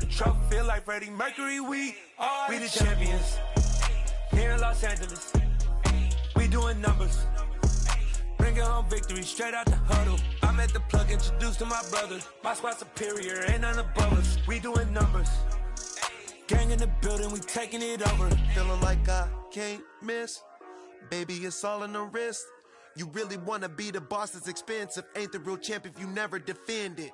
trophy, feel like Freddie Mercury. We the champions. Here in Los Angeles, we doing numbers. Bringing home victory straight out the huddle. I'm at the plug, introduced to my brothers. My squad superior, ain't none above us. We doing numbers. Gang in the building, we taking it over. Feeling like I can't miss. Baby, it's all in the wrist. You really wanna be the boss, it's expensive. Ain't the real champ if you never defend it.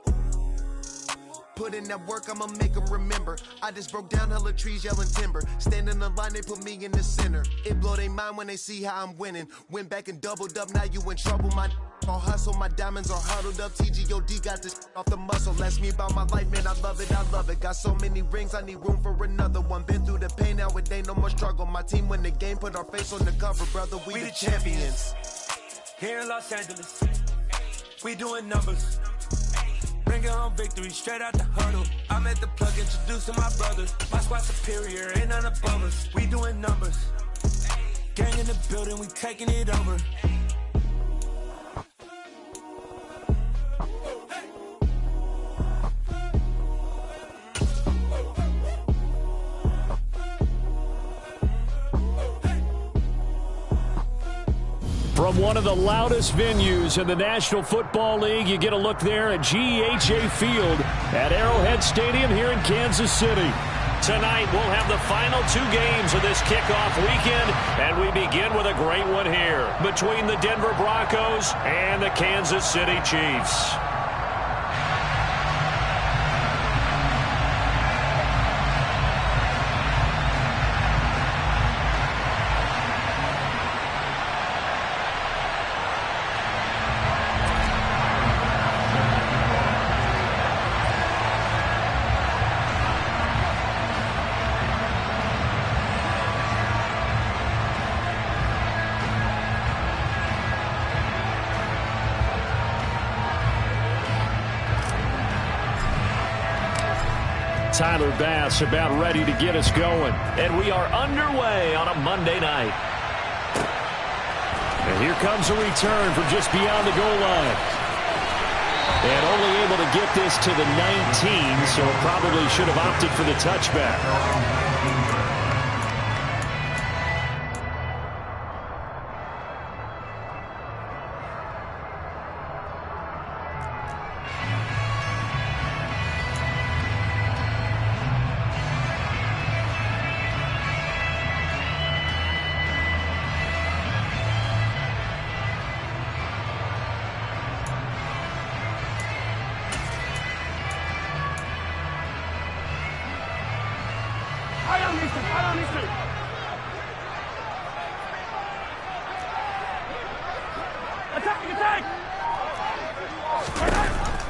Put in that work, I'ma make them remember. I just broke down hella trees, yelling timber. Stand in the line, they put me in the center. It blow their mind when they see how I'm winning. Went back and doubled up, now you in trouble. My all hustle, my diamonds are huddled up. TGOD got this off the muscle. Ask me about my life, man, I love it, I love it. Got so many rings, I need room for another one. Been through the pain, now it ain't no more struggle. My team win the game, put our face on the cover, brother. We the champions. Here in Los Angeles, we doing numbers. Bringing home victory straight out the huddle. I'm at the plug, introduced to my brothers. My squad superior, ain't none above us. We doing numbers. Gang in the building, we taking it over. From one of the loudest venues in the National Football League, you get a look there at GEHA Field at Arrowhead Stadium here in Kansas City. Tonight, we'll have the final two games of this kickoff weekend, and we begin with a great one here between the Denver Broncos and the Kansas City Chiefs. Tyler Bass about ready to get us going. And we are underway on a Monday night. And here comes a return from just beyond the goal line. And only able to get this to the 19, so probably should have opted for the touchback.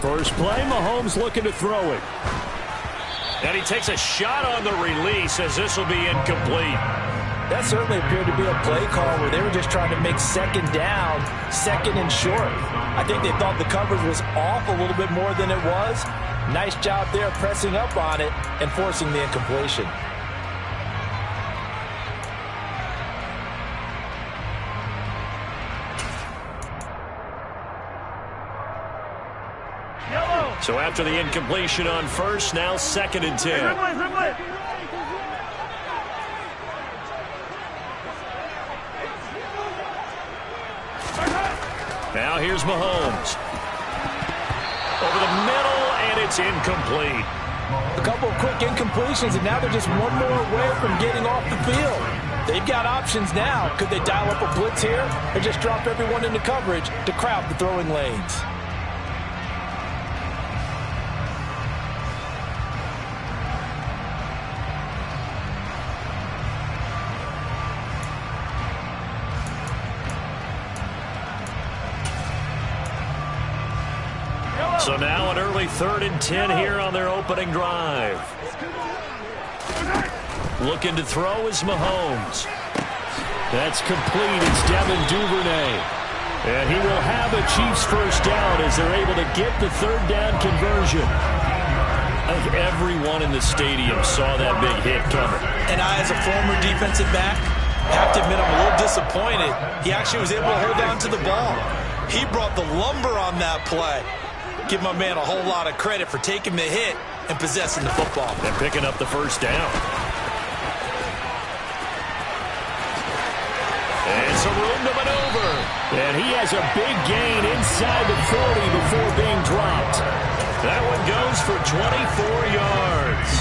First play, Mahomes looking to throw it. And he takes a shot on the release as this will be incomplete. That certainly appeared to be a play call where they were just trying to make second down, second and short. I think they thought the coverage was off a little bit more than it was. Nice job there pressing up on it and forcing the incompletion. So after the incompletion on first, now 2nd and 10. Now here's Mahomes. Over the middle, and it's incomplete. A couple of quick incompletions, and now they're just one more away from getting off the field. They've got options now. Could they dial up a blitz here or just drop everyone into coverage to crowd the throwing lanes? So now an early 3rd and 10 here on their opening drive. Looking to throw is Mahomes. That's complete. It's Devin Duvernay. And he will have a Chiefs first down as they're able to get the 3rd down conversion. I think everyone in the stadium saw that big hit coming. And I, as a former defensive back, have to admit I'm a little disappointed. He actually was able to hold on to the ball. He brought the lumber on that play. Give my man a whole lot of credit for taking the hit and possessing the football. And picking up the first down. And some room to maneuver. And he has a big gain inside the 40 before being dropped. That one goes for 24 yards.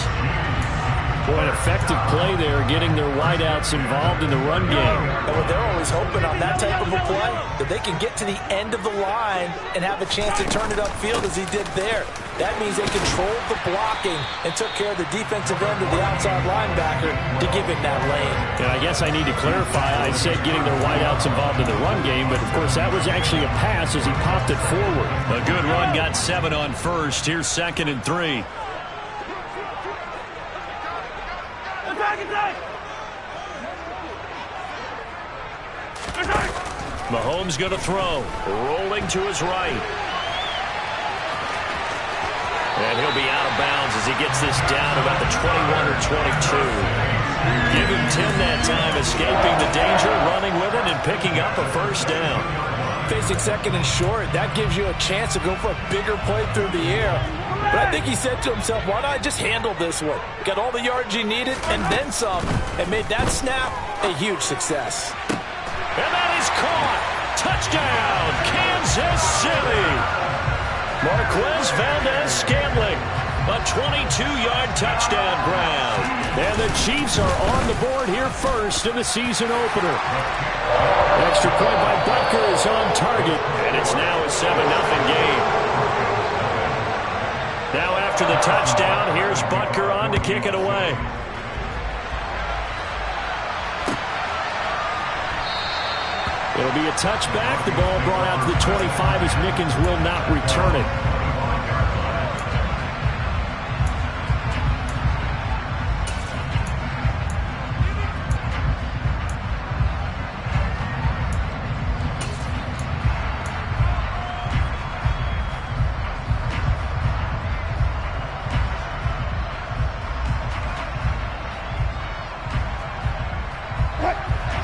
Boy, an effective play there, getting their wideouts involved in the run game. And what they're always hoping on that type of a play, that they can get to the end of the line and have a chance to turn it upfield as he did there. That means they controlled the blocking and took care of the defensive end of the outside linebacker to give him that lane. And I guess I need to clarify, I said getting their wideouts involved in the run game, but of course that was actually a pass as he popped it forward. A good run, got 7 on first. Here's 2nd and 3. Mahomes going to throw. Rolling to his right. And he'll be out of bounds as he gets this down about the 21 or 22. Give him 10 that time, escaping the danger, running with it, and picking up a first down. Facing 2nd and short, that gives you a chance to go for a bigger play through the air. But I think he said to himself, why not just handle this one? Got all the yards he needed and then some, and made that snap a huge success. And that is caught. Touchdown, Kansas City. Marquez Valdez-Scantling, a 22-yard touchdown grab. And the Chiefs are on the board here first in the season opener. Extra point by Butker is on target, and it's now a 7-0 game. Now after the touchdown, here's Butker on to kick it away. It'll be a touchback. The ball brought out to the 25 as Mickens will not return it.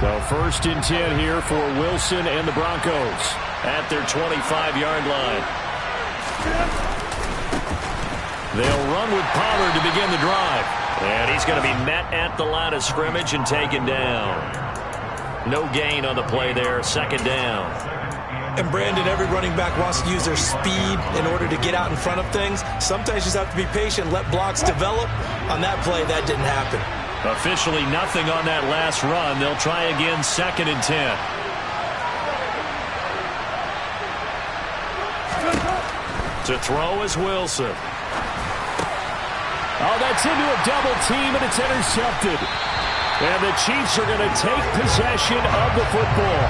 So 1st and 10 here for Wilson and the Broncos at their 25-yard line. They'll run with Pollard to begin the drive. And he's going to be met at the line of scrimmage and taken down. No gain on the play there, 2nd down. And Brandon, every running back wants to use their speed in order to get out in front of things. Sometimes you just have to be patient, let blocks develop. On that play, that didn't happen. Officially nothing on that last run. They'll try again, 2nd and 10. To throw is Wilson. Oh, that's into a double team, and it's intercepted. And the Chiefs are going to take possession of the football.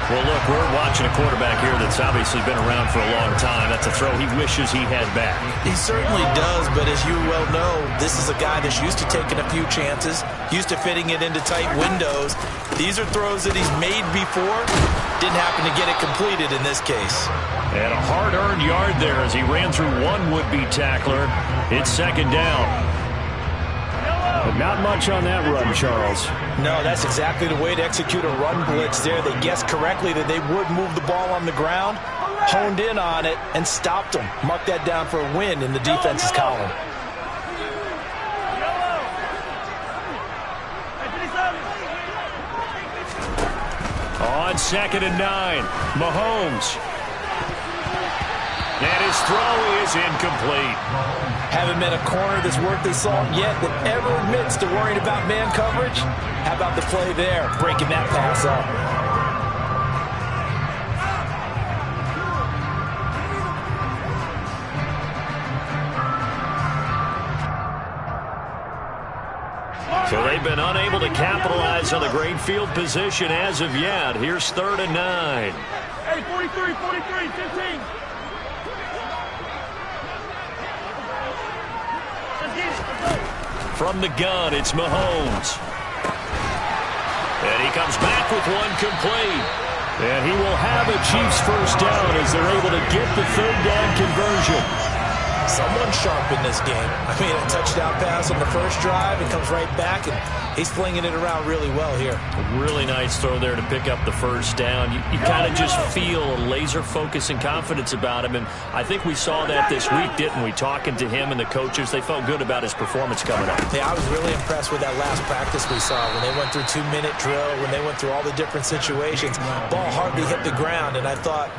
Well, look, we're watching a quarterback here that's obviously been around for a long time. That's a throw he wishes he had back. He certainly does, but as you well know, this is a guy that's used to taking a few chances, used to fitting it into tight windows. These are throws that he's made before. Didn't happen to get it completed in this case. And a hard-earned yard there as he ran through one would-be tackler. It's 2nd down. But not much on that run, Charles. No, that's exactly the way to execute a run blitz there. They guessed correctly that they would move the ball on the ground, honed in on it, and stopped them. Mark that down for a win in the defense's column. On 2nd and 9, Mahomes. And his throw is incomplete. Haven't met a corner that's worth his salt yet that ever admits to worrying about man coverage. How about the play there, breaking that pass up? So they've been unable to capitalize on the great field position as of yet. Here's 3rd and 9. Hey, 43, 15. From the gun, it's Mahomes. And he comes back with one complete. And he will have a Chiefs first down as they're able to get the 3rd down conversion. Someone's sharp in this game. I mean, a touchdown pass on the first drive, it comes right back, and he's flinging it around really well here. A really nice throw there to pick up the first down. You kind of just feel a laser focus and confidence about him, and I think we saw that this week, didn't we? Talking to him and the coaches, they felt good about his performance coming up. Yeah, I was really impressed with that last practice we saw when they went through 2-minute drill, when they went through all the different situations. Ball hardly hit the ground, and I thought,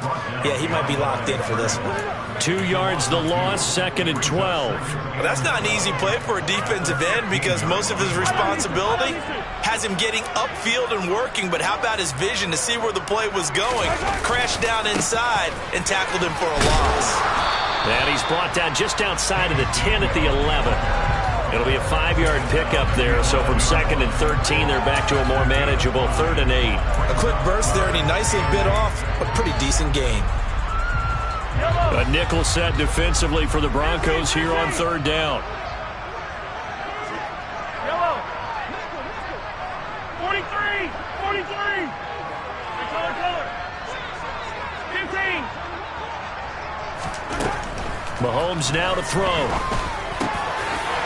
yeah, he might be locked in for this one. 2 yards the loss, 2nd and 12. Well, that's not an easy play for a defensive end because most of his responsibility has him getting upfield and working, but how about his vision to see where the play was going, crashed down inside, and tackled him for a loss. And he's brought down just outside of the 10 at the 11. It'll be a 5-yard pickup there, so from 2nd and 13, they're back to a more manageable 3rd and 8. A quick burst there, and he nicely bit off a pretty decent gain. A nickel set defensively for the Broncos here on 3rd down. 43, 43. 15. Mahomes now to throw.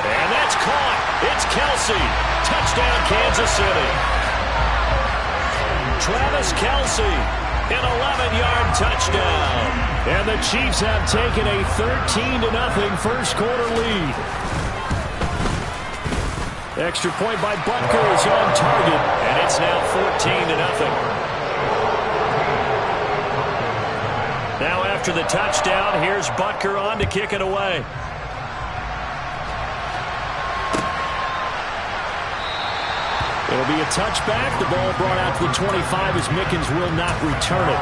And that's caught. It's Kelsey. Touchdown, Kansas City. Travis Kelsey, an 11-yard touchdown. And the Chiefs have taken a 13-0 first quarter lead. Extra point by Butker is on target, and it's now 14-0. Now after the touchdown, here's Butker on to kick it away. It'll be a touchback. The ball brought out to the 25 as Mickens will not return it.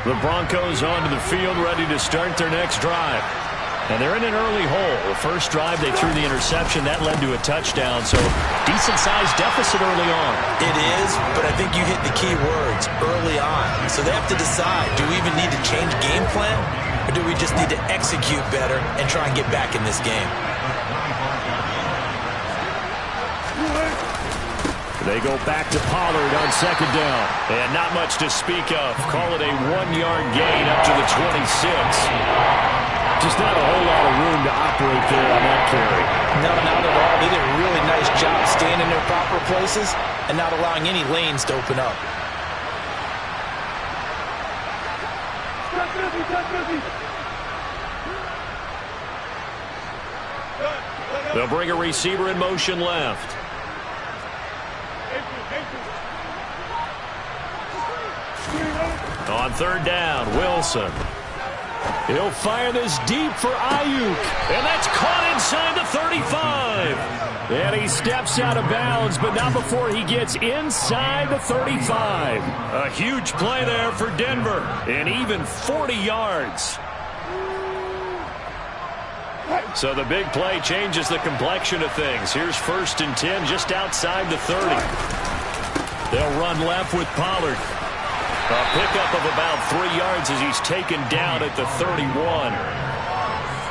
The Broncos onto the field, ready to start their next drive. And they're in an early hole. The first drive, they threw the interception. That led to a touchdown, so decent-sized deficit early on. It is, but I think you hit the key words, early on. So they have to decide, do we even need to change game plan, or do we just need to execute better and try and get back in this game? They go back to Pollard on 2nd down. And not much to speak of. Call it a 1-yard gain up to the 26. Just not a whole lot of room to operate there on that carry. No, not at all. They did a really nice job staying in their proper places and not allowing any lanes to open up. They'll bring a receiver in motion left. On 3rd down, Wilson. He'll fire this deep for Ayuk. And that's caught inside the 35. And he steps out of bounds, but not before he gets inside the 35. A huge play there for Denver. And even 40 yards. So the big play changes the complexion of things. Here's 1st and 10 just outside the 30. They'll run left with Pollard. A pickup of about 3 yards as he's taken down at the 31.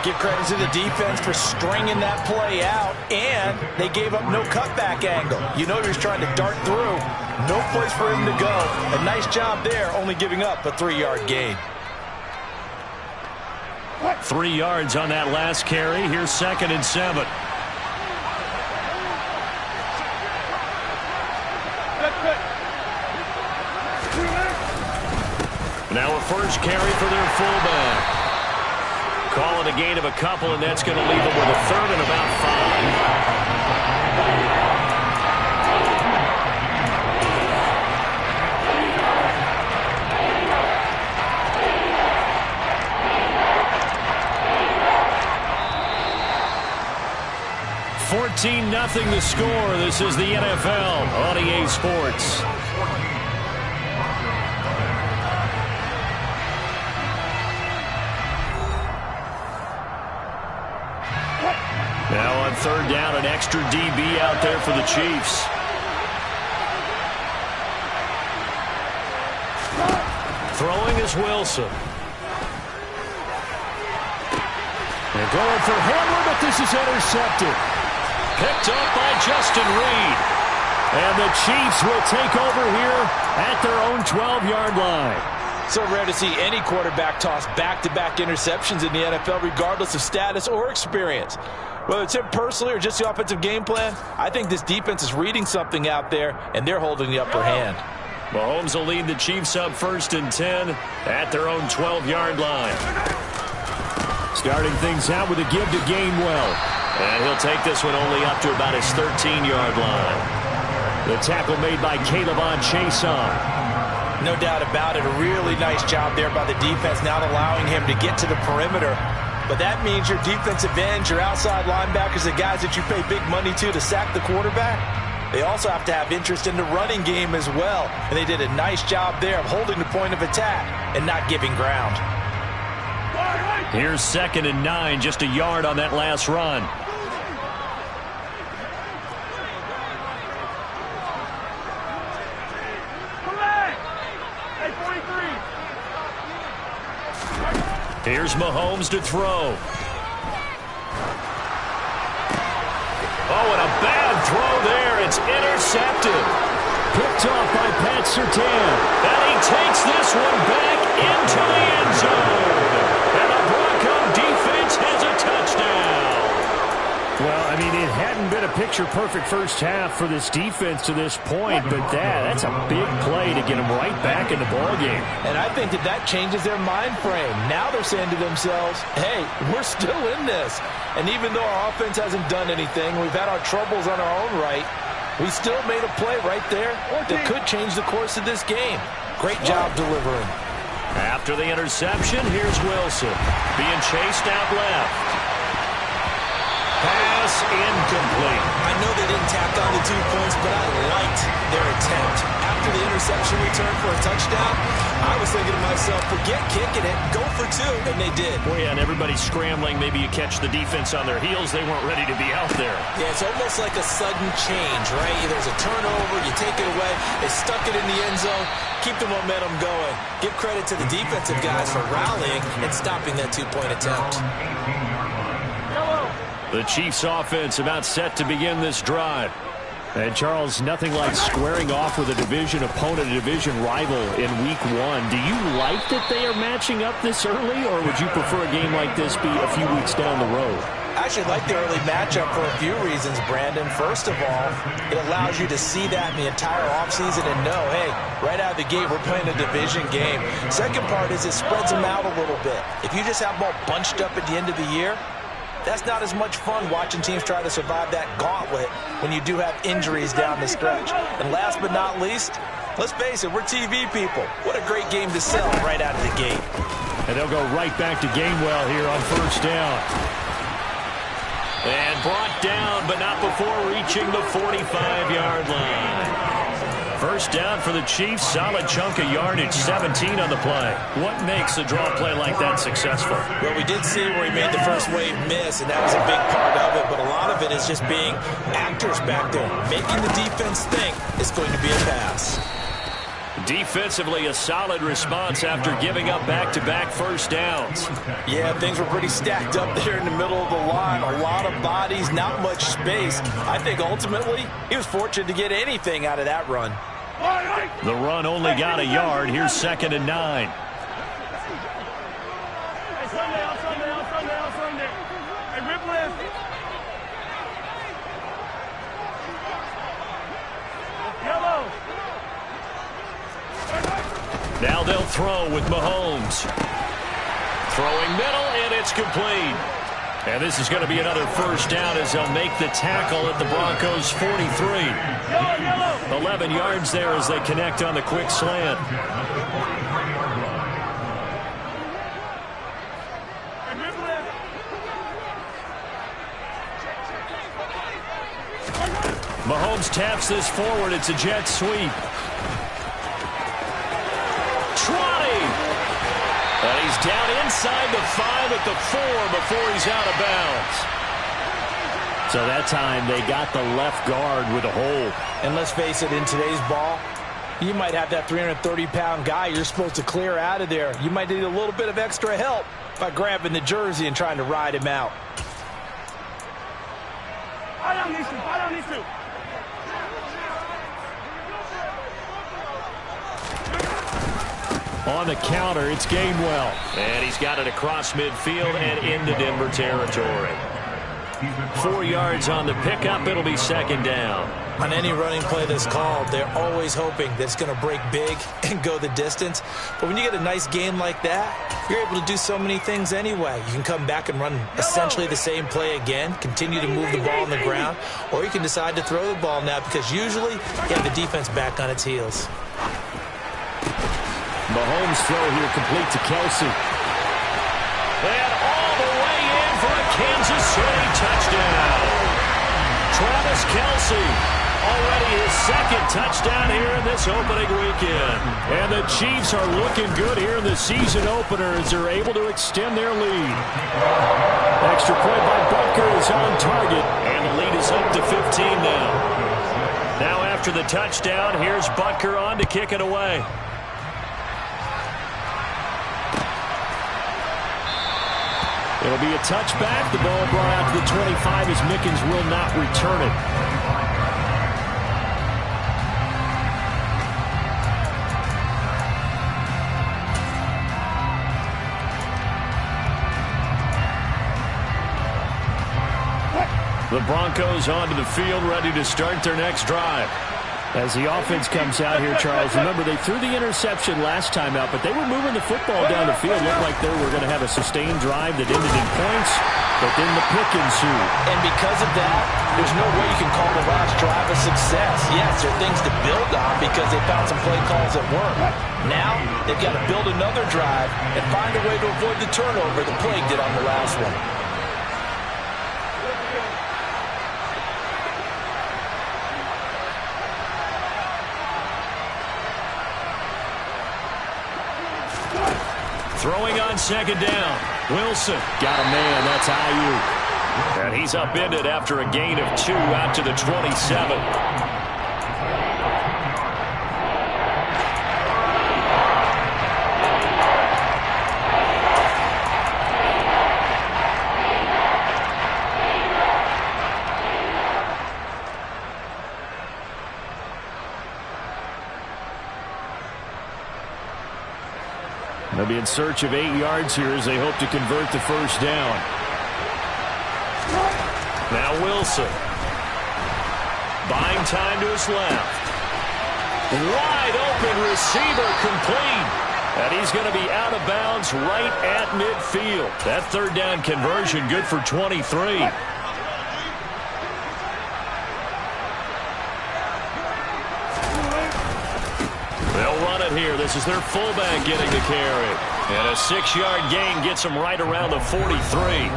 Give credit to the defense for stringing that play out, and they gave up no cutback angle. You know he was trying to dart through. No place for him to go. A nice job there, only giving up a 3-yard gain. 3 yards on that last carry. Here's 2nd and 7. Now a first carry for their fullback. Call it a gain of a couple, and that's going to leave them with a 3rd and about 5. 14-0 the score. This is the NFL on EA Sports. Now on 3rd down, an extra DB out there for the Chiefs. Throwing is Wilson. They're going for Hamler, but this is intercepted. Picked up by Justin Reed. And the Chiefs will take over here at their own 12-yard line. So rare to see any quarterback toss back-to-back interceptions in the NFL, regardless of status or experience. Whether it's him personally or just the offensive game plan, I think this defense is reading something out there, and they're holding the upper hand. Mahomes will lead the Chiefs up 1st and 10 at their own 12-yard line. Starting things out with a give to Gainwell. And he'll take this one only up to about his 13-yard line. The tackle made by Caleb on Chason. No doubt about it. A really nice job there by the defense, not allowing him to get to the perimeter. But that means your defensive ends, your outside linebackers, the guys that you pay big money to sack the quarterback, they also have to have interest in the running game as well. And they did a nice job there of holding the point of attack and not giving ground. Here's 2nd and 9, just a yard on that last run. Here's Mahomes to throw. Oh, and a bad throw there. It's intercepted. Picked off by Pat Surtain. And he takes this one back into the end zone. And the Bronco defense has a touchdown. Well, I mean, it hadn't been a picture-perfect first half for this defense to this point, but that's a big play to get them right back in the ballgame. And I think that changes their mind frame. Now they're saying to themselves, hey, we're still in this. And even though our offense hasn't done anything, we've had our troubles on our own right, we still made a play right there that could change the course of this game. Great job delivering. After the interception, here's Wilson. Being chased out left. Pass incomplete. I know they didn't tack on the 2 points, but I liked their attempt. After the interception return for a touchdown, I was thinking to myself, forget kicking it, go for 2, and they did. Well, yeah, and everybody's scrambling. Maybe you catch the defense on their heels. They weren't ready to be out there. Yeah, it's almost like a sudden change, right? There's a turnover, you take it away, they stuck it in the end zone, keep the momentum going. Give credit to the defensive guys for rallying and stopping that 2-point attempt. The Chiefs offense about set to begin this drive. And Charles, nothing like squaring off with a division opponent, a division rival in week 1. Do you like that they are matching up this early, or would you prefer a game like this be a few weeks down the road? I actually like the early matchup for a few reasons, Brandon. First of all, it allows you to see that in the entire offseason and know, hey, right out of the gate, we're playing a division game. Second part is it spreads them out a little bit. If you just have them all bunched up at the end of the year, that's not as much fun watching teams try to survive that gauntlet when you do have injuries down the stretch. And last but not least, let's face it, we're TV people. What a great game to sell right out of the gate. And they'll go right back to Gainwell here on 1st down. And brought down, but not before reaching the 45-yard line. 1st down for the Chiefs. Solid chunk of yardage, 17 on the play. What makes a draw play like that successful? Well, we did see where he made the first wave miss, and that was a big part of it. But a lot of it is just being actors back there, making the defense think it's going to be a pass. Defensively, a solid response after giving up back-to-back 1st downs. Yeah, things were pretty stacked up there in the middle of the line. A lot of bodies, not much space. I think ultimately he was fortunate to get anything out of that run. The run only got a yard. Here's 2nd and 9. Now they'll throw with Mahomes. Throwing middle, and it's complete. And this is going to be another 1st down as they'll make the tackle at the Broncos' 43. 11 yards there as they connect on the quick slant. Mahomes taps this forward. It's a jet sweep. Trotting. And he's down inside the 5 at the 4 before he's out of bounds. So that time they got the left guard with a hold. And let's face it, in today's ball, you might have that 330-pound guy you're supposed to clear out of there. You might need a little bit of extra help. by grabbing the jersey and trying to ride him out. I don't need to. On the counter, it's Gainwell. And he's got it across midfield and into Denver territory. 4 yards on the pickup. It'll be second down. On any running play that's called, they're always hoping that it's going to break big and go the distance. But when you get a nice game like that, you're able to do so many things anyway. You can come back and run essentially the same play again, continue to move the ball on the ground, or you can decide to throw the ball now because usually you have the defense back on its heels. Mahomes' throw here complete to Kelsey. And all the way in for a Kansas City touchdown. Travis Kelsey, already his second touchdown here in this opening weekend. And the Chiefs are looking good here in the season opener as they're able to extend their lead. Extra point by Butker is on target, and the lead is up to 15 now. Now after the touchdown, here's Butker on to kick it away. It'll be a touchback. The ball brought out to the 25 as Mickens will not return it. The Broncos onto the field, ready to start their next drive. As the offense comes out here, Charles, remember they threw the interception last time out, but they were moving the football down the field. Looked like they were going to have a sustained drive that ended in points, but then the pick ensued. And because of that, there's no way you can call the last drive a success. Yes, there are things to build on because they found some play calls that work. Now, they've got to build another drive and find a way to avoid the turnover the plague did on the last one. Throwing on second down. Wilson got a man. That's Ayuk. And he's upended after a gain of 2 out to the 27. They'll be in search of 8 yards here as they hope to convert the first down. Now Wilson. Buying time to his left. Wide open receiver complete. And he's going to be out of bounds right at midfield. That third down conversion good for 23. They'll run it here. This is their fullback getting the carry. And a 6-yard gain gets them right around the 43.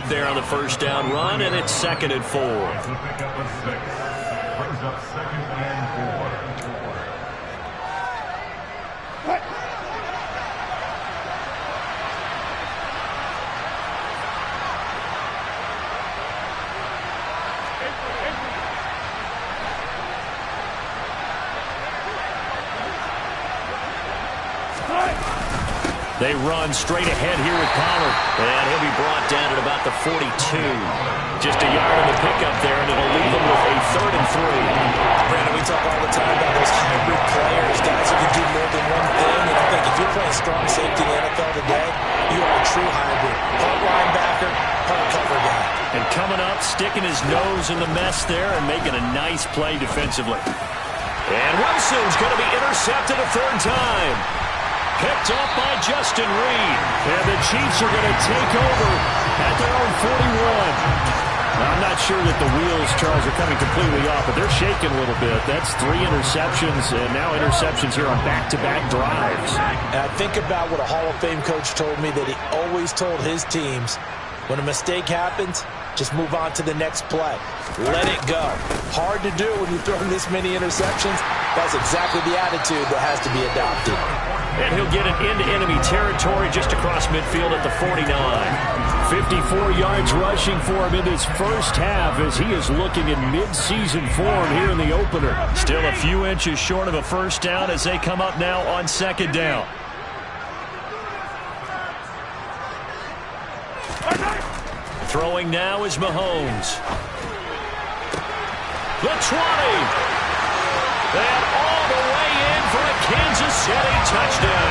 There on the first down run, and it's 2nd and 4. The pickup of 6 brings up 2nd and 4. They run straight ahead here with Pollard. And he'll be brought down at about the 42. Just a yard in the pickup there, and it'll leave them with a 3rd and 3. Brandon, we talk all the time about those hybrid players, guys who can do more than one thing. And I think if you're playing strong safety in the NFL today, you are a true hybrid. Part linebacker, part cover guy. And coming up, sticking his nose in the mess there and making a nice play defensively. And Wilson's going to be intercepted a 3rd time. Picked up by Justin Reed. And the Chiefs are going to take over at their own 41. Now, I'm not sure that the wheels, Charles, are coming completely off, but they're shaking a little bit. That's 3 interceptions, and now interceptions here on back-to-back drives. And I think about what a Hall of Fame coach told me, that he always told his teams, when a mistake happens, Just move on to the next play. Let it go. Hard to do when you throw this many interceptions. That's exactly the attitude that has to be adopted. And he'll get it into enemy territory just across midfield at the 49. 54 yards rushing for him in this first half as he is looking in mid-season form here in the opener. Still a few inches short of a first down as they come up now on second down. Throwing now is Mahomes. The 20. And all the way in for a Kansas City touchdown.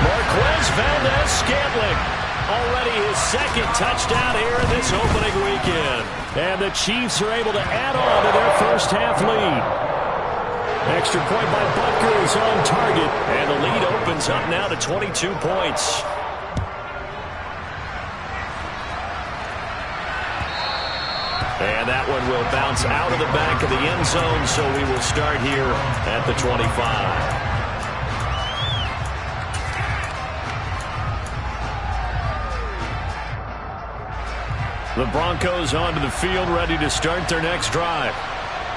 Marquez Valdez-Scantling. Already his second touchdown here in this opening weekend. And the Chiefs are able to add on to their first half lead. Extra point by Butker is on target. And the lead opens up now to 22 points. And that one will bounce out of the back of the end zone, so we will start here at the 25. The Broncos onto the field, ready to start their next drive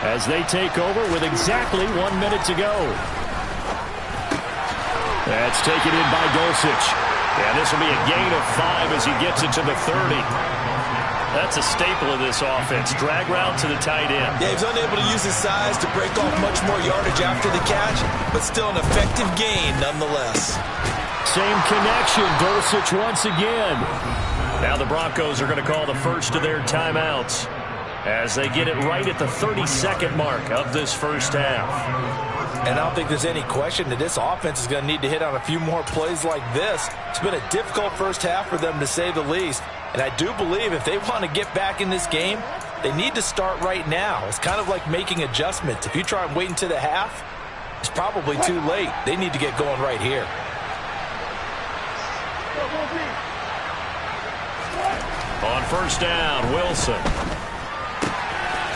as they take over with exactly 1 minute to go. That's taken in by Dulcich. And this will be a gain of 5 as he gets it to the 30. That's a staple of this offense. Drag route to the tight end. Yeah, he's unable to use his size to break off much more yardage after the catch, but still an effective gain nonetheless. Same connection. Dulcich once again. Now the Broncos are going to call the first of their timeouts as they get it right at the 30-second mark of this first half. And I don't think there's any question that this offense is going to need to hit on a few more plays like this. It's been a difficult first half for them, to say the least. And I do believe if they want to get back in this game, they need to start right now. It's kind of like making adjustments. If you try and wait until the half, it's probably too late. They need to get going right here. On first down, Wilson.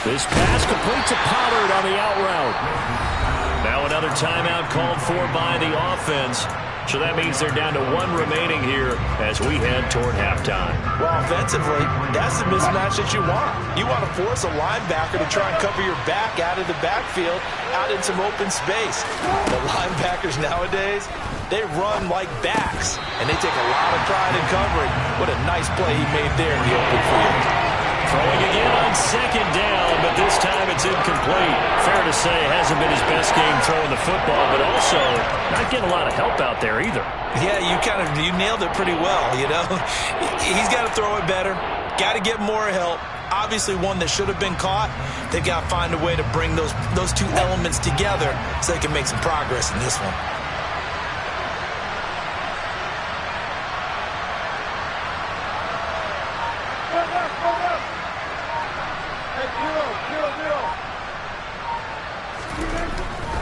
This pass complete to Pollard on the out route. Now another timeout called for by the offense. So that means they're down to 1 remaining here as we head toward halftime. Well, offensively, that's the mismatch that you want. You want to force a linebacker to try and cover your back out of the backfield, out in some open space. The linebackers nowadays, they run like backs, and they take a lot of pride in covering. What a nice play he made there in the open field. Throwing again on second down, but this time it's incomplete. Fair to say, it hasn't been his best game throwing the football, but also not getting a lot of help out there either. Yeah, you nailed it pretty well, you know. He's got to throw it better, got to get more help. Obviously one that should have been caught. They've got to find a way to bring those two elements together so they can make some progress in this one.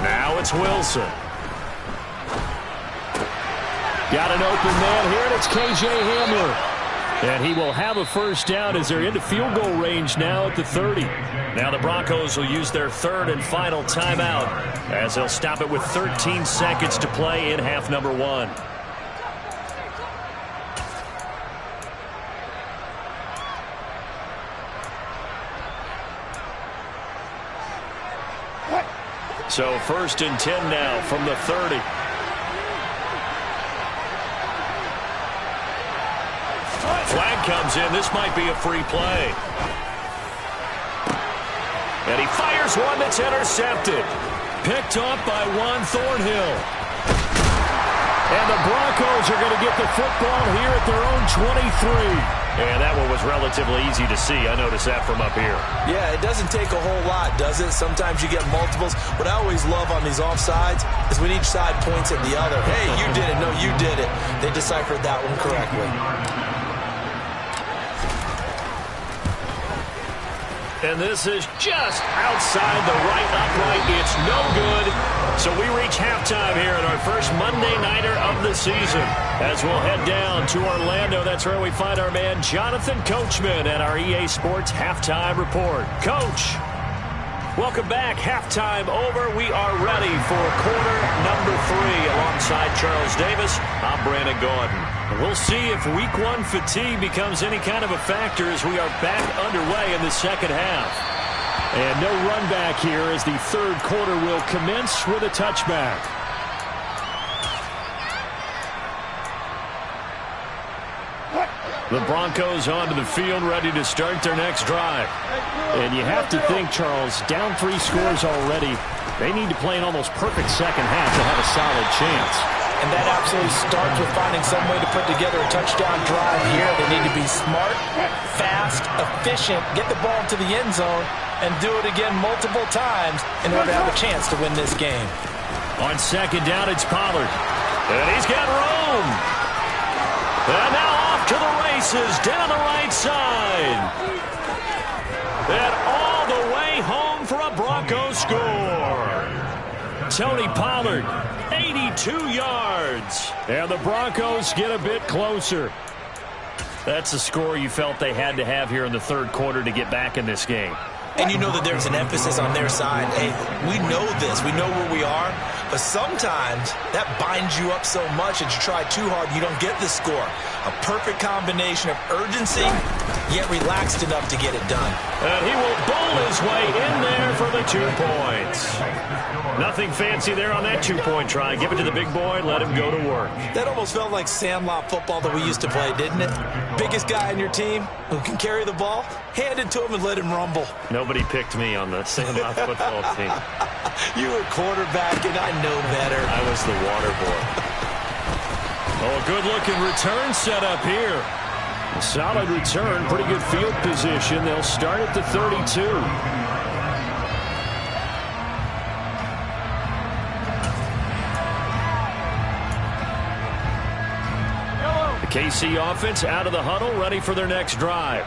Now it's Wilson. Got an open man here, and it's KJ Hamler. And he will have a first down as they're into field goal range now at the 30. Now the Broncos will use their third and final timeout as they'll stop it with 13 seconds to play in half number 1. So first and 10 now from the 30. Flag comes in. This might be a free play. And he fires one that's intercepted. Picked off by Juan Thornhill. And the Broncos are going to get the football here at their own 23. And that one was relatively easy to see. I noticed that from up here. Yeah, it doesn't take a whole lot, does it? Sometimes you get multiples. What I always love on these offsides is when each side points at the other. Hey, you did it. No, you did it. They deciphered that one correctly. And this is just outside the right upright. It's no good. So we reach halftime here in our first Monday Nighter of the season. As we'll head down to Orlando, that's where we find our man Jonathan Coachman at our EA Sports Halftime Report. Coach. Welcome back. Halftime over. We are ready for quarter number 3. Alongside Charles Davis, I'm Brandon Gordon. We'll see if week 1 fatigue becomes any kind of a factor as we are back underway in the second half. And no run back here as the third quarter will commence with a touchback. The Broncos onto the field, ready to start their next drive. And you have to think, Charles, down 3 scores already. They need to play an almost perfect second half to have a solid chance. And that absolutely starts with finding some way to put together a touchdown drive here. They need to be smart, fast, efficient, get the ball to the end zone, and do it again multiple times in order to have a chance to win this game. On second down, it's Pollard. And he's got room. And now off to the races down the right side. And all the way home for a Broncos score. Tony Pollard, 82 yards. And the Broncos get a bit closer. That's the score you felt they had to have here in the third quarter to get back in this game. And you know that there's an emphasis on their side. Hey, we know this. We know where we are. But sometimes that binds you up so much that you try too hard, you don't get the score. A perfect combination of urgency, yet relaxed enough to get it done. And he will bowl his way in there for the 2 points. Nothing fancy there on that 2-point try. Give it to the big boy, let him go to work. That almost felt like sandlot football that we used to play, didn't it? Biggest guy on your team who can carry the ball, hand it to him and let him rumble. Nobody picked me on the sandlot football team. You were quarterback, and I know better. I was the water boy. Oh, a good-looking return set up here. A solid return, pretty good field position. They'll start at the 32. The KC offense out of the huddle, ready for their next drive.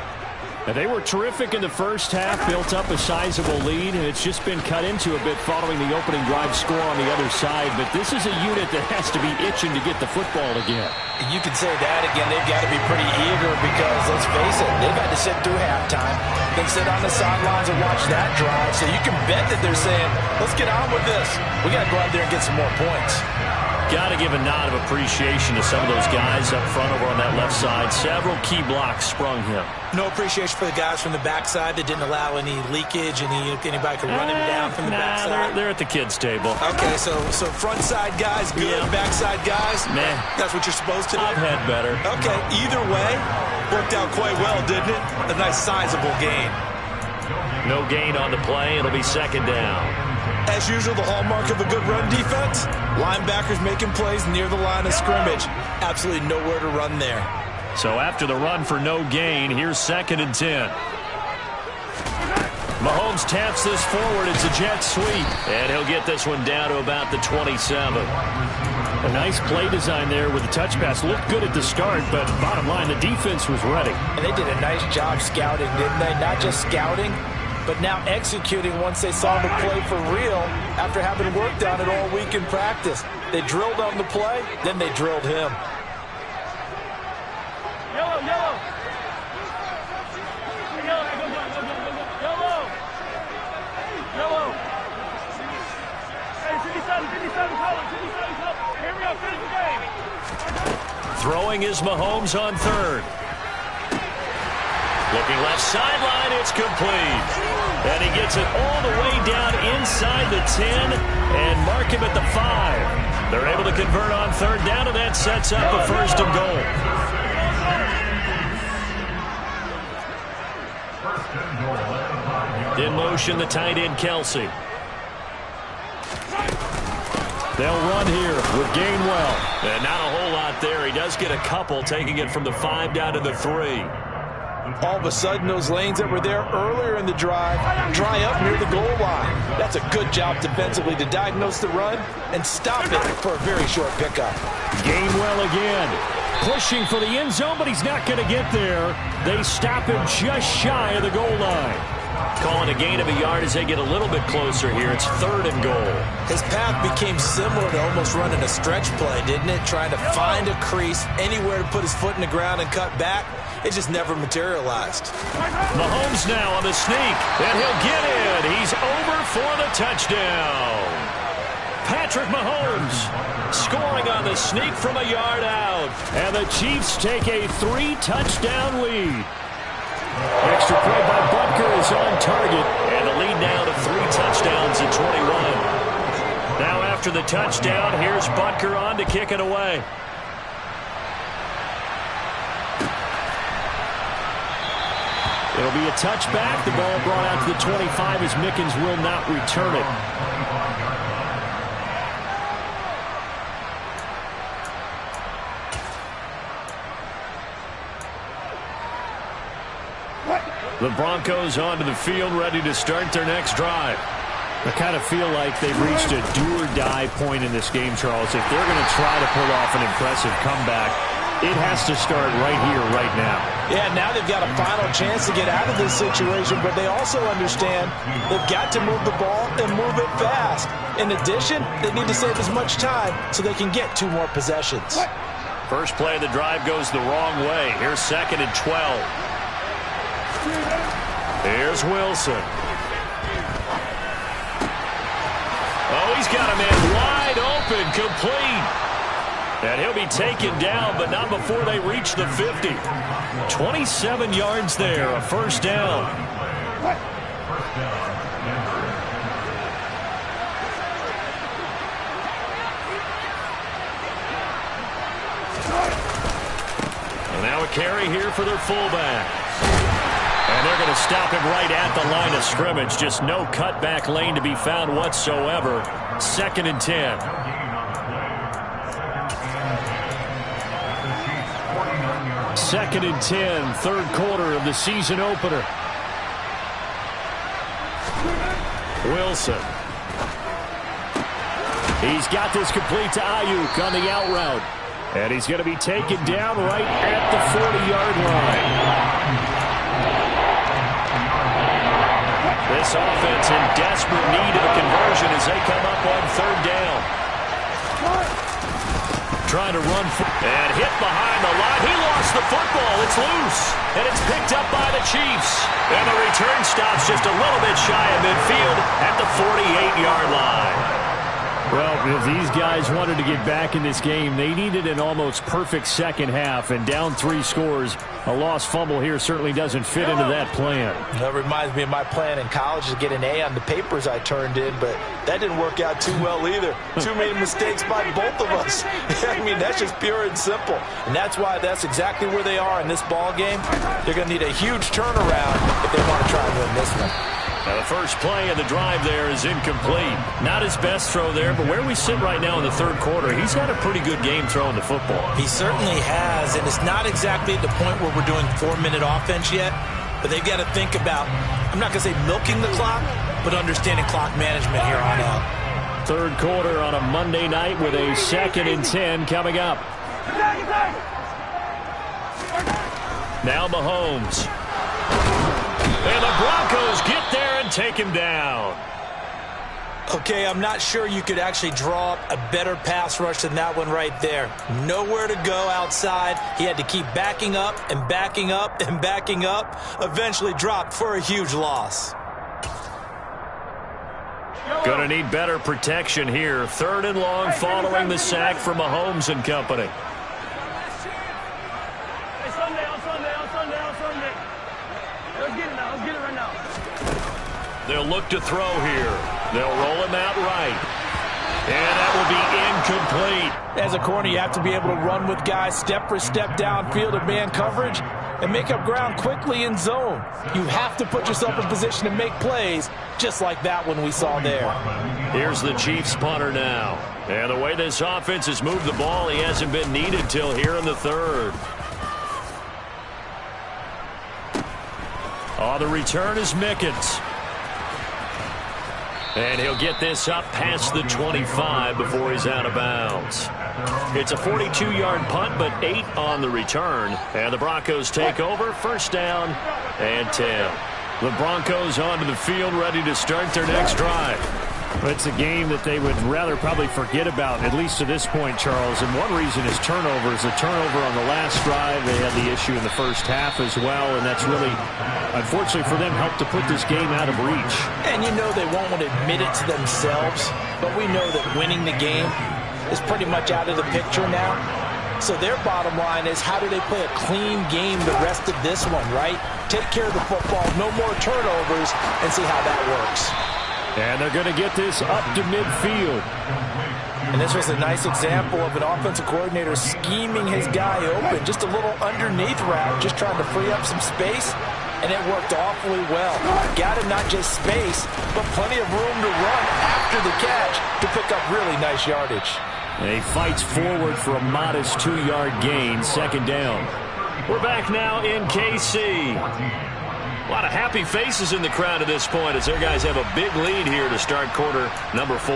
Now, they were terrific in the first half, built up a sizable lead, and it's just been cut into a bit following the opening drive score on the other side. But this is a unit that has to be itching to get the football again. You could say that again. They've got to be pretty eager because, let's face it, they've had to sit through halftime, then sit on the sidelines and watch that drive. So you can bet that they're saying, let's get on with this. We got to go out there and get some more points. Got to give a nod of appreciation to some of those guys up front over on that left side. Several key blocks sprung him. No appreciation for the guys from the backside that didn't allow any leakage, anybody could run him down from the backside. They're at the kids' table. Okay, so front side guys good, backside guys, man, that's what you're supposed to do. I've had better. Okay, either way, worked out quite well, didn't it? A nice sizable gain. No gain on the play. It'll be second down. As usual, the hallmark of a good run defense, linebackers making plays near the line of scrimmage. Absolutely nowhere to run there. So after the run for no gain, here's 2nd and 10. Mahomes taps this forward. It's a jet sweep. And he'll get this one down to about the 27. A nice play design there with the touch pass. Looked good at the start, but bottom line, the defense was ready. And they did a nice job scouting, didn't they? Not just scouting, but now executing once they saw the play for real after having worked on it all week in practice. They drilled on the play, then they drilled him. Yellow, yellow. Yellow, yellow. Yellow. Hey, 57, color, 57, color. Here we go, finish the game. Throwing is Mahomes on 3rd. Looking left sideline, it's complete. And he gets it all the way down inside the 10 and mark him at the 5. They're able to convert on 3rd down, and that sets up a 1st and goal. In motion, the tight end, Kelsey. They'll run here with Gainwell. And not a whole lot there. He does get a couple, taking it from the 5 down to the 3. All of a sudden, those lanes that were there earlier in the drive dry up near the goal line. That's a good job defensively to diagnose the run and stop it for a very short pickup. Gainwell again. Pushing for the end zone, but he's not going to get there. They stop him just shy of the goal line. calling a gain of a yard as they get a little bit closer here. It's 3rd and goal. His path became similar to almost running a stretch play, didn't it? Trying to find a crease, anywhere to put his foot in the ground and cut back. It just never materialized. Mahomes now on the sneak, and he'll get in. He's over for the touchdown. Patrick Mahomes scoring on the sneak from a yard out. And the Chiefs take a 3-touchdown lead. Extra point by Butker is on target. And the lead now to 3 touchdowns in 21. Now after the touchdown, here's Butker on to kick it away. It'll be a touchback. The ball brought out to the 25 as Mickens will not return it. The Broncos onto the field, ready to start their next drive. I kind of feel like they've reached a do-or-die point in this game, Charles. If they're going to try to pull off an impressive comeback, it has to start right here, right now. Yeah, now they've got a final chance to get out of this situation, but they also understand they've got to move the ball and move it fast. In addition, they need to save as much time so they can get 2 more possessions. First play of the drive goes the wrong way. Here's 2nd and 12. Here's Wilson. Oh, he's got a man wide open, complete. And he'll be taken down, but not before they reach the 50. 27 yards there, a first down. And now a carry here for their fullback. And they're going to stop him right at the line of scrimmage. Just no cutback lane to be found whatsoever. 2nd and 10. Second and 10, 3rd quarter of the season opener. Wilson. He's got this complete to Ayuk on the out route. And he's going to be taken down right at the 40-yard line. This offense in desperate need of a conversion as they come up on 3rd down. Trying to run and hit behind the line. He lost the football. It's loose. And it's picked up by the Chiefs. And the return stops just a little bit shy of midfield at the 48-yard line. Well, if these guys wanted to get back in this game, they needed an almost perfect second half. And down 3 scores, a lost fumble here certainly doesn't fit into that plan. That reminds me of my plan in college to get an A on the papers I turned in, but that didn't work out too well either. Too many mistakes by both of us. I mean, that's just pure and simple. And that's why that's exactly where they are in this ball game. They're going to need a huge turnaround if they want to try and win this one. Now the first play of the drive there is incomplete. Not his best throw there, but where we sit right now in the 3rd quarter, he's had a pretty good game throwing the football. He certainly has, and it's not exactly at the point where we're doing 4-minute offense yet, but they've got to think about, I'm not going to say milking the clock, but understanding clock management here on out. 3rd quarter on a Monday night with a 2nd and 10 coming up. Now Mahomes. And the Broncos get there and take him down. Okay, I'm not sure you could actually draw up a better pass rush than that one right there. Nowhere to go outside. He had to keep backing up and backing up and backing up. Eventually dropped for a huge loss. Going to need better protection here. 3rd and long following the sack from Mahomes and company. They'll look to throw here. They'll roll him out right. And that will be incomplete. As a corner, you have to be able to run with guys step for step downfield of man coverage and make up ground quickly in zone. You have to put yourself in position to make plays, just like that one we saw there. Here's the Chiefs punter now. And the way this offense has moved the ball, he hasn't been needed till here in the 3rd. Oh, the return is Mickens. And he'll get this up past the 25 before he's out of bounds. It's a 42-yard punt, but 8 on the return. And the Broncos take over. 1st down and 10. The Broncos onto the field, ready to start their next drive. It's a game that they would rather probably forget about, at least to this point, Charles. And one reason is turnovers. A turnover on the last drive. They had the issue in the first half as well, and that's really, unfortunately for them, helped to put this game out of reach. And you know they won't want to admit it to themselves, but we know that winning the game is pretty much out of the picture now. So their bottom line is, how do they play a clean game the rest of this one, right? Take care of the football, no more turnovers, and see how that works. And they're going to get this up to midfield. And this was a nice example of an offensive coordinator scheming his guy open. Just a little underneath route, just trying to free up some space. And it worked awfully well. Got him not just space, but plenty of room to run after the catch to pick up really nice yardage. And he fights forward for a modest 2-yard gain, second down. We're back now in KC. A lot of happy faces in the crowd at this point as their guys have a big lead here to start quarter number 4.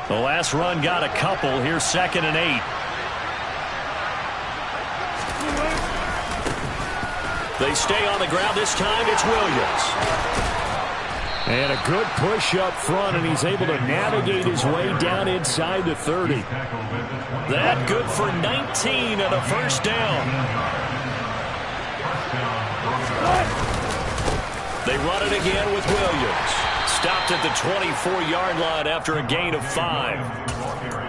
The last run got a couple. Here's 2nd and 8. They stay on the ground. This time it's Williams. And a good push up front, and he's able to navigate his way down inside the 30. That good for 19 and a first down. They run it again with Williams. Stopped at the 24-yard line after a gain of 5.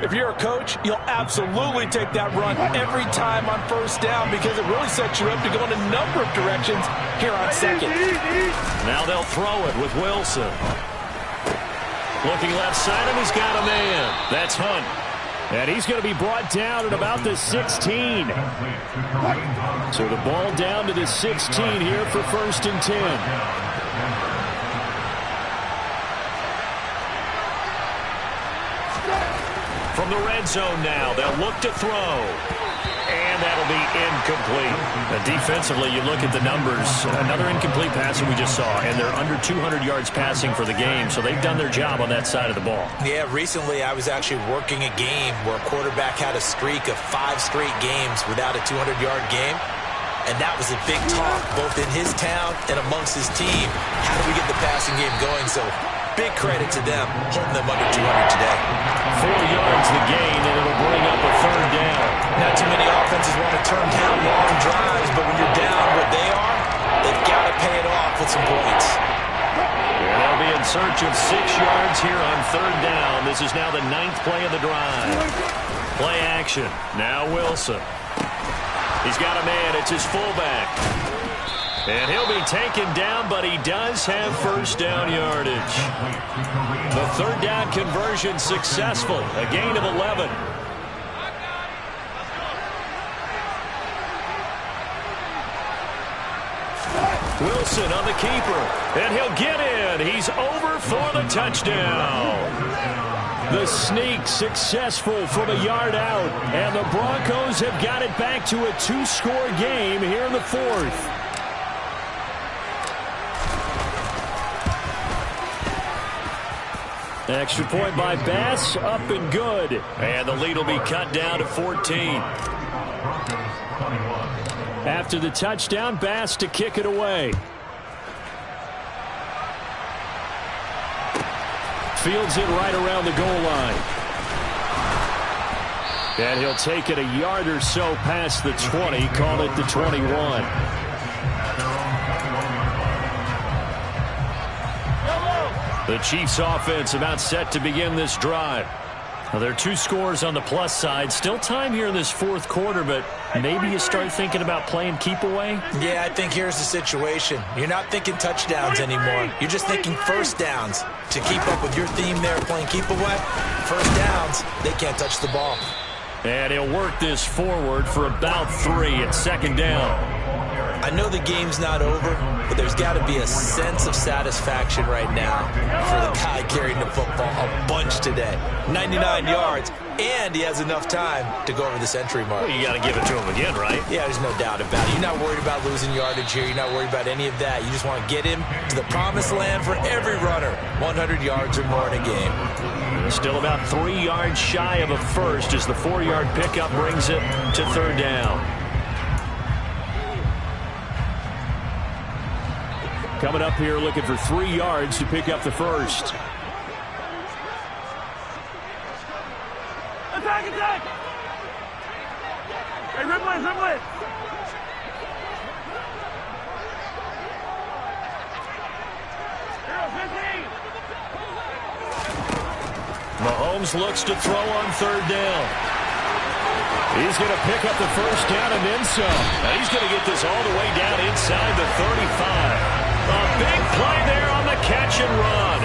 If you're a coach, you'll absolutely take that run every time on first down because it really sets you up to go in a number of directions here on second. Now they'll throw it with Wilson. Looking left side, and he's got a man. That's Hunt. And he's going to be brought down at about the 16. So the ball down to the 16 here for 1st and 10. From the red zone now, they'll look to throw. And that'll be incomplete. Defensively, you look at the numbers. Another incomplete pass that we just saw, and they're under 200 yards passing for the game, so they've done their job on that side of the ball. Yeah, recently I was actually working a game where a quarterback had a streak of 5 straight games without a 200-yard game. And that was a big talk, both in his town and amongst his team. How do we get the passing game going? So big credit to them, holding them under 200 today. 4 yards the gain, and it'll bring up a 3rd down. Not too many offenses want to turn down long drives, but when you're down what they are, they've got to pay it off with some points. And they'll be in search of 6 yards here on 3rd down. This is now the 9th play of the drive. Play action. Now Wilson. He's got a man. It's his fullback. And he'll be taken down, but he does have first down yardage. The 3rd down conversion successful. A gain of 11. Wilson on the keeper. And he'll get in. He's over for the touchdown. The sneak successful from a yard out. And the Broncos have got it back to a 2-score game here in the 4th. Extra point by Bass, up and good. And the lead will be cut down to 14. After the touchdown, Bass to kick it away. Fields it right around the goal line. And he'll take it a yard or so past the 20, call it the 21. The Chiefs offense about set to begin this drive. Now, there are 2 scores on the plus side. Still time here in this 4th quarter, but maybe you start thinking about playing keep away? Yeah, I think here's the situation. You're not thinking touchdowns anymore. You're just thinking first downs. To keep up with your theme there, playing keep away, first downs, they can't touch the ball. And he'll work this forward for about 3 at 2nd down. I know the game's not over, but there's got to be a sense of satisfaction right now for the guy carrying the football a bunch today. 99 yards, and he has enough time to go over the century mark. Well, you got to give it to him again, right? Yeah, there's no doubt about it. You're not worried about losing yardage here. You're not worried about any of that. You just want to get him to the promised land for every runner. 100 yards or more in a game. Still about 3 yards shy of a first as the 4-yard pickup brings it to third down. Coming up here looking for 3 yards to pick up the first. Attack, attack! Hey, rip blitz, rip blitz! Mahomes looks to throw on third down. He's going to pick up the first down and then some. And he's going to get this all the way down inside the 35. A big play there on the catch and run.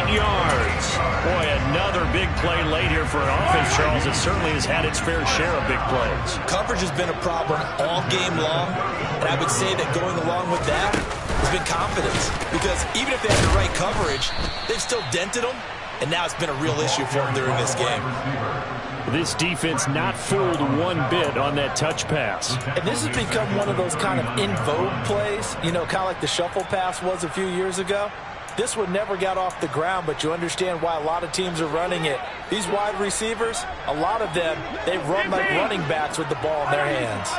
38 yards. Boy, another big play late here for an offense, Charles, that certainly has had its fair share of big plays. Coverage has been a problem all game long, and I would say that going along with that has been confidence. Because even if they had the right coverage, they've still dented them, and now it's been a real issue for them during this game. This defense not fooled one bit on that touch pass. And this has become one of those kind of in vogue plays, you know, kind of like the shuffle pass was a few years ago. This one never got off the ground, but you understand why a lot of teams are running it. These wide receivers, a lot of them, they run like running backs with the ball in their hands.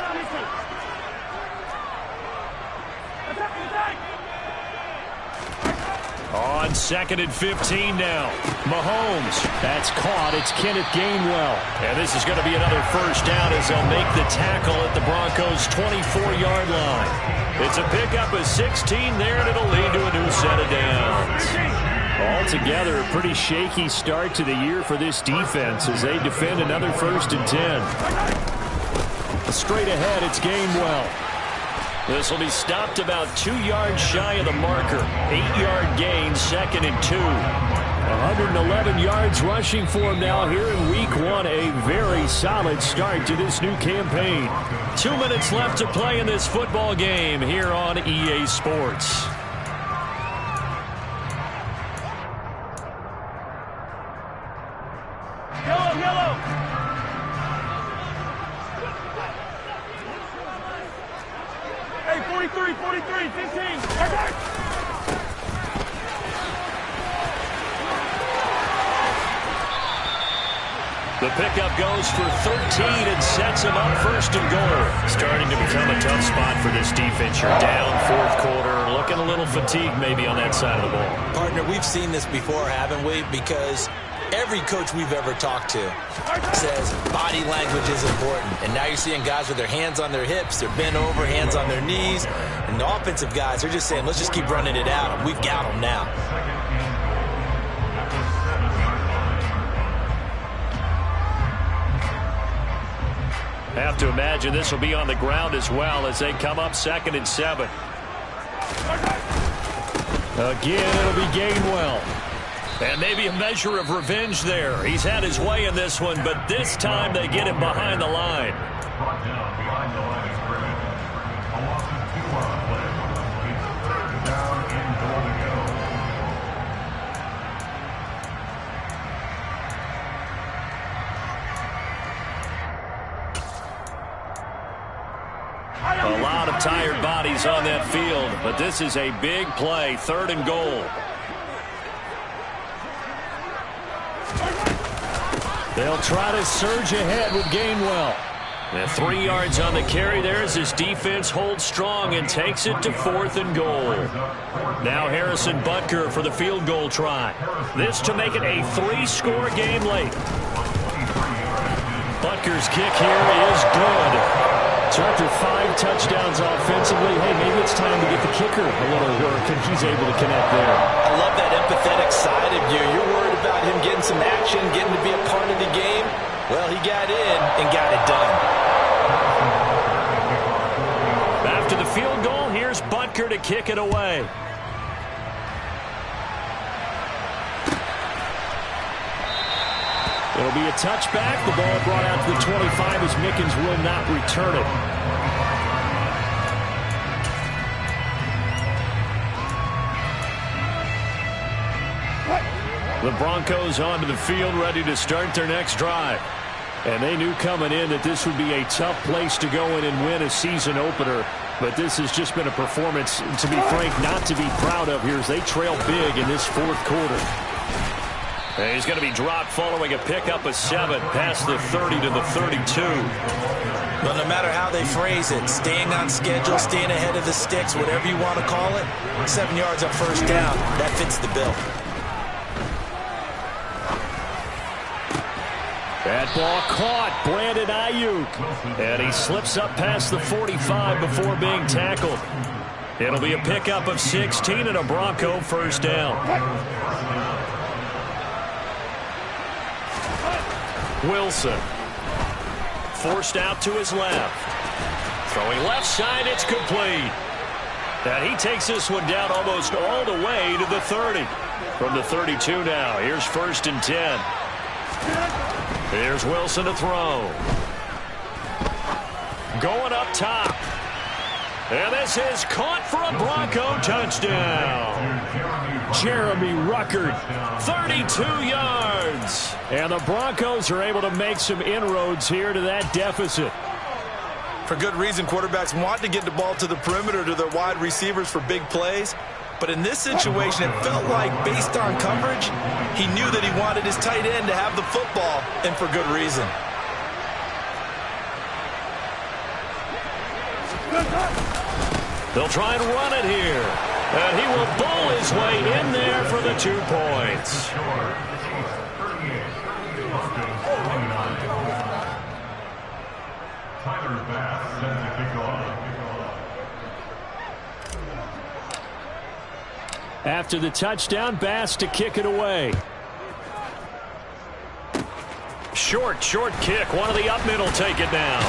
On 2nd and 15 now. Mahomes. That's caught. It's Kenneth Gainwell. And this is going to be another first down as they'll make the tackle at the Broncos' 24-yard line. It's a pickup of 16 there, and it'll lead to a new set of downs. Altogether, a pretty shaky start to the year for this defense as they defend another 1st and 10. Straight ahead, it's Gainwell. This will be stopped about 2 yards shy of the marker. 8-yard gain, 2nd and 2. 111 yards rushing for him now here in week 1. A very solid start to this new campaign. 2 minutes left to play in this football game here on EA Sports. Yellow, yellow! Hey, 43, 43, 15. The pickup goes for 13 and sets him up 1st and goal. Starting to become a tough spot for this defense. You're down 4th quarter, looking a little fatigued maybe on that side of the ball. Partner, we've seen this before, haven't we? Because every coach we've ever talked to says body language is important. And now you're seeing guys with their hands on their hips, they're bent over, hands on their knees. And the offensive guys are just saying, let's just keep running it out. And we've got them now. Have to imagine this will be on the ground as well as they come up 2nd and 7. Again, it'll be Gainwell. And maybe a measure of revenge there. He's had his way in this one, but this time they get him behind the line. Brought down behind the line of scrimmage. A loss of 2 on the play. It's 3rd down and goal to go. A lot of tired bodies on that field, but this is a big play, 3rd and goal. They'll try to surge ahead with Gainwell. And 3 yards on the carry there as his defense holds strong and takes it to 4th and goal. Now Harrison Butker for the field goal try. This to make it a 3-score game late. Butker's kick here is good. So after 5 touchdowns offensively, hey, maybe it's time to get the kicker a little work, and he's able to connect there. I love that empathetic side of you. You're worried about him getting some action, getting to be a part of the game. Well, he got in and got it done. After the field goal, here's Butker to kick it away. It'll be a touchback. The ball brought out to the 25 as Mickens will not return it. The Broncos onto the field, ready to start their next drive. And they knew coming in that this would be a tough place to go in and win a season opener. But this has just been a performance, to be frank, not to be proud of here as they trail big in this fourth quarter. And he's going to be dropped following a pickup of 7 past the 30 to the 32. Well, no matter how they phrase it, staying on schedule, staying ahead of the sticks, whatever you want to call it, 7 yards on first down, that fits the bill. That ball caught, Brandon Ayuk. And he slips up past the 45 before being tackled. It'll be a pickup of 16 and a Bronco first down. Wilson. Forced out to his left. Throwing left side, it's complete. And he takes this one down almost all the way to the 30. From the 32 now, here's 1st and 10. Here's Wilson to throw. Going up top. And this is caught for a Bronco touchdown. Jeremy Ruckert, 32 yards. And the Broncos are able to make some inroads here to that deficit. For good reason, quarterbacks want to get the ball to the perimeter to their wide receivers for big plays. But in this situation, it felt like, based on coverage, he knew that he wanted his tight end to have the football, and for good reason. They'll try and run it here. And he will bowl his way in there for the 2 points. After the touchdown, Bass to kick it away. Short kick. One of the up middle take it now.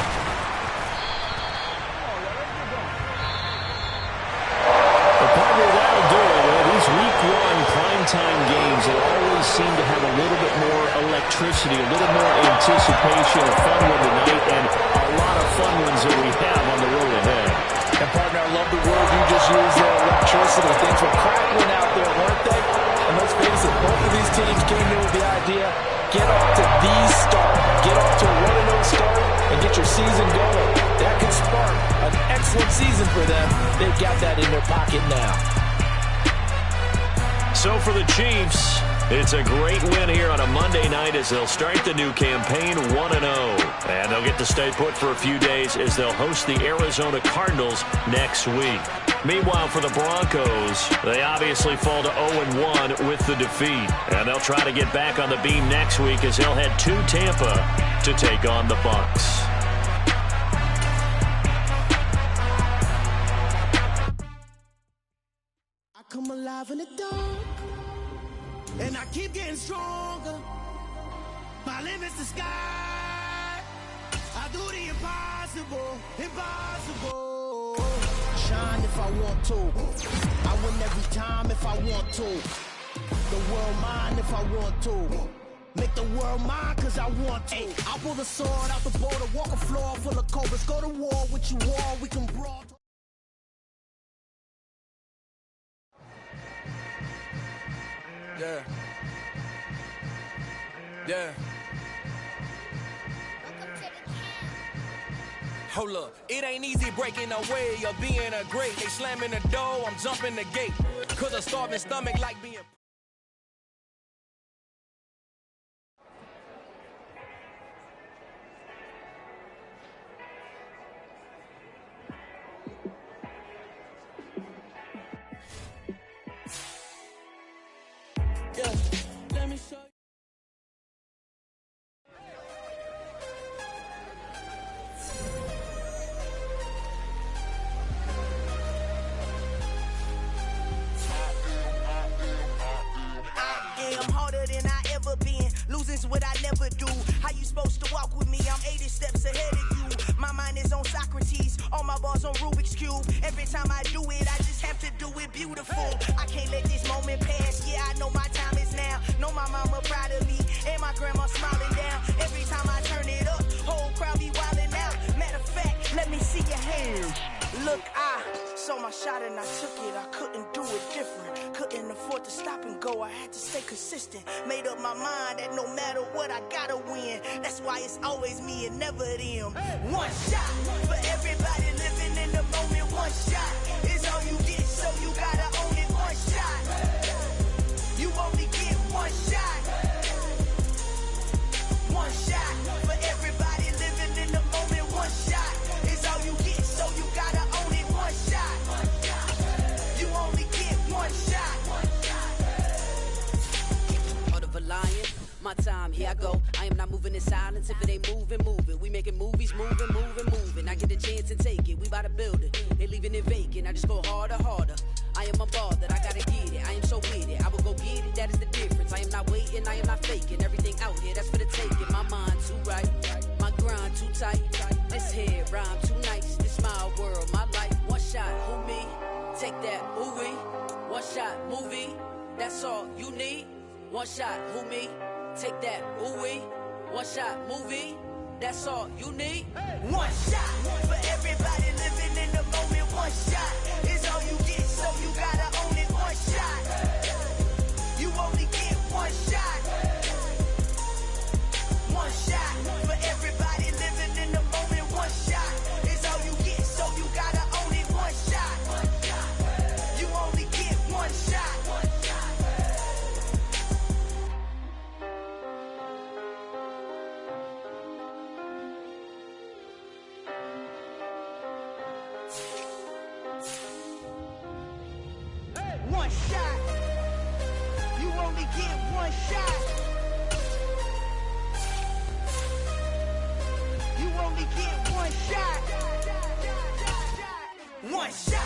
The partner, that'll do it. These week 1 primetime games, they always seem to have a little bit more electricity, a little more anticipation, a fun one tonight, and a lot of fun ones that we have on the road ahead. And, partner, I love the word you just used there, electricity. Things were crackling out there, weren't they? And let's face it, both of these teams came in with the idea, get off to the start. Get off to a 1-0 start and get your season going. That could spark an excellent season for them. They've got that in their pocket now. So for the Chiefs, it's a great win here on a Monday night as they'll start the new campaign 1-0. And they'll get to stay put for a few days as they'll host the Arizona Cardinals next week. Meanwhile, for the Broncos, they obviously fall to 0-1 with the defeat. And they'll try to get back on the beam next week as they'll head to Tampa to take on the Bucs. I come alive in the dark, and I keep getting stronger. My limit's the sky. I do the impossible, impossible. Shine if I want to. I win every time if I want to. The world mine if I want to. Make the world mine cause I want to. I pull the sword out the border, walk a floor full of cobras. Go to war with you all, we can brawl. Yeah. Yeah. Hold up, it ain't easy breaking away or being a great. They slamming the door, I'm jumping the gate. Cause a starving stomach like being... Yeah, let me show you. I'm harder than I ever been. Losing's what I never do. How you supposed to walk with me? I'm 80 steps ahead of you. My mind is on Socrates. All my bars on Rubik's Cube. Every time I do it, I just have to do it beautiful. I can't let this moment pass. Yeah, I know my time is now. Know my mama proud of me. And my grandma smiling down. Every time I turn it up, whole crowd be wilding out. Matter of fact, let me see your hands. Look, I saw my shot and I took it. I couldn't do it different. Couldn't afford to stop and go. I had to stay consistent. Made up my mind that no matter what, I gotta win. That's why it's always me and never them. One shot for everybody living in the moment. One shot is all you get, so you gotta own it. One shot. You only get one shot. One shot for everybody living in the moment. One shot is all you get, so you gotta own it. One shot. You only get one shot. Heart of a lion, my time, here I go. I am not moving in silence. If it ain't moving, moving. We making movies, moving, moving, moving. I get a chance and take it. We bout to build it. They leaving it vacant. I just go harder, harder. I am unbothered, I gotta get it. I am so with it. I will go get it, that is the difference. I am not waiting, I am not faking. Everything out here, that's for the taking. My mind too right, my grind too tight. This head rhyme too nice. This my world, my life. One shot, who me? Take that, ooh wee. One shot, movie. That's all you need. One shot, who me? Take that, ooh wee. One shot, movie. That's all you need. One shot for everybody living in the moment. One shot is all you get, so you gotta own it. One shot. You only get one shot. One shot for everybody living in the moment. One shot is all you get, so you gotta own it. One shot. You only get one shot. One shot. You only get one shot. You only get one shot. One shot.